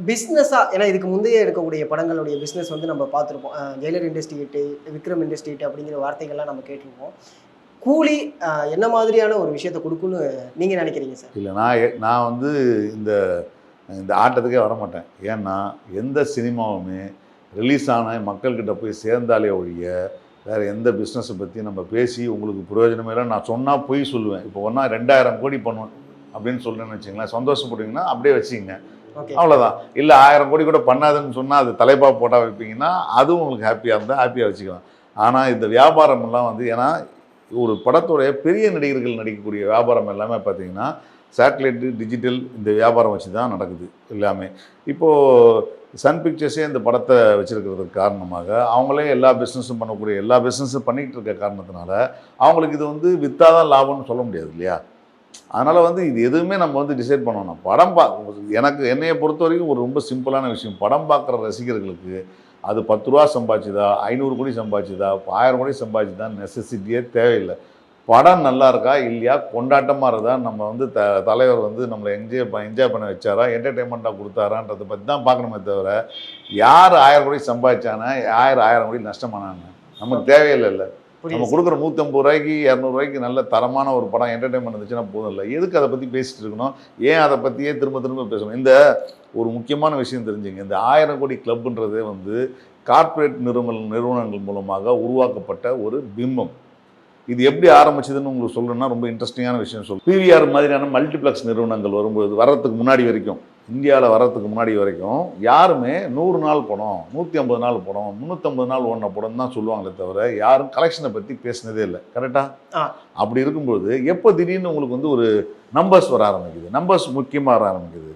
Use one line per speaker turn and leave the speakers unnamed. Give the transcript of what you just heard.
பிஸ்னஸாக, ஏன்னா இதுக்கு முந்தைய இருக்கக்கூடிய படங்களுடைய பிஸ்னஸ் வந்து நம்ம பார்த்துருப்போம். Jailer industry hit, Vikram industry hit அப்படிங்கிற வார்த்தைகள்லாம் நம்ம கேட்டிருப்போம். கூலி என்ன மாதிரியான ஒரு விஷயத்தை கொடுக்குன்னு நீங்கள் நினைக்கிறீங்க சார்?
இல்லை, நான் வந்து இந்த இந்த ஆட்டத்துக்கே வரமாட்டேன். ஏன்னா எந்த சினிமாவுமே ரிலீஸ் ஆன மக்கள்கிட்ட போய் சேர்ந்தாலே ஒழிய வேறு எந்த பிஸ்னஸை பற்றி நம்ம பேசி உங்களுக்கு பிரயோஜனமே இல்லை. நான் சொன்னால் பொய் சொல்லுவேன். இப்போ ஒன்றா 2000 கோடி பண்ணுவேன் அப்படின்னு சொல்கிறேன்னு வச்சுங்களேன், சந்தோஷப்படுவீங்கன்னா அப்படியே வச்சுக்கிங்க, அவ்வளோதான். இல்லை 1000 கோடி கூட பண்ணாதுன்னு சொன்னால் அது தலைப்பாக போட்டால் வைப்பீங்கன்னா அதுவும் உங்களுக்கு ஹாப்பியாக இருந்தால் ஹாப்பியாக வச்சுக்கலாம். ஆனால் இந்த வியாபாரமெல்லாம் வந்து, ஏன்னா ஒரு படத்துடைய பெரிய நடிகர்கள் நடிக்கக்கூடிய வியாபாரம் எல்லாமே பார்த்தீங்கன்னா சேட்டலைட்டு, டிஜிட்டல், இந்த வியாபாரம் வச்சு தான் நடக்குது எல்லாமே. இப்போது சன் பிக்சர்ஸே இந்த படத்தை வச்சுருக்கிறதுக்கு காரணமாக அவங்களே எல்லா பிஸ்னஸும் பண்ணக்கூடிய எல்லா பிஸ்னஸும் பண்ணிக்கிட்டு இருக்க காரணத்தினால அவங்களுக்கு இது வந்து விற்றாதான் லாபம்னு சொல்ல முடியாது இல்லையா? அதனால் வந்து இது எதுவுமே நம்ம வந்து டிசைட் பண்ணணும். படம் என்னையை பொறுத்த வரைக்கும் ஒரு ரொம்ப சிம்பிளான விஷயம், படம் பார்க்குற ரசிகர்களுக்கு அது 10 ரூபா சம்பாதிச்சுதா, 500 கோடி சம்பாதிச்சுதா, 1000 கோடி சம்பாதிச்சுதா நெசசிட்டியே தேவையில்லை. படம் நல்லா இருக்கா இல்லையா, கொண்டாட்டமாக இருந்தா, நம்ம வந்து தலைவர் வந்து நம்மளை என்ஜாய் பண்ண வச்சாரா, என்டர்டெயின்மெண்ட்டாக கொடுத்தாரான்றதை பற்றி தான் பார்க்கணுமே தவிர யார் 1000 கோடி சம்பாதிச்சானா, யார் 1000 கோடி நஷ்டமானாங்க நமக்கு தேவையில்லை. இல்லை, நம்ம கொடுக்குற 150 ரூபாய்க்கு 200 ரூபாய்க்கு நல்ல தரமான ஒரு படம் என்டர்டெயின்மெண்ட் இருந்துச்சுன்னா போதும். இல்லை, எதுக்கு அதை பற்றி பேசிகிட்டு இருக்கணும், ஏன் அதை பற்றியே திரும்ப திரும்ப பேசணும்? இந்த ஒரு முக்கியமான விஷயம் தெரிஞ்சுங்க, இந்த 1000 கோடி கிளப்புன்றதே வந்து கார்ப்பரேட் நிறுவனங்கள் மூலமாக உருவாக்கப்பட்ட ஒரு பிம்பம். இது எப்படி ஆரம்பிச்சதுன்னு உங்களுக்கு சொல்லணும்னா ரொம்ப இன்ட்ரெஸ்டிங்கான விஷயம் சொல்லுங்கள். பிவிஆர் மாதிரியான மல்டிப்ளெக்ஸ் நிறுவனங்கள் வரும்போது, வர்றதுக்கு முன்னாடி வரைக்கும், இந்தியாவில் வர்றதுக்கு முன்னாடி வரைக்கும் யாருமே 100 நாள் படம், 150 நாள் படம், 350 நாள் ஓடின படம் தான் சொல்லுவாங்களே தவிர யாரும் கலெக்ஷனை பற்றி பேசினதே இல்லை. கரெக்டாக? அப்படி இருக்கும்போது எப்போ திடீர்னு உங்களுக்கு வந்து ஒரு நம்பர்ஸ் வர ஆரம்பிக்குது, நம்பர்ஸ் முக்கியமாக வர ஆரம்பிக்குது.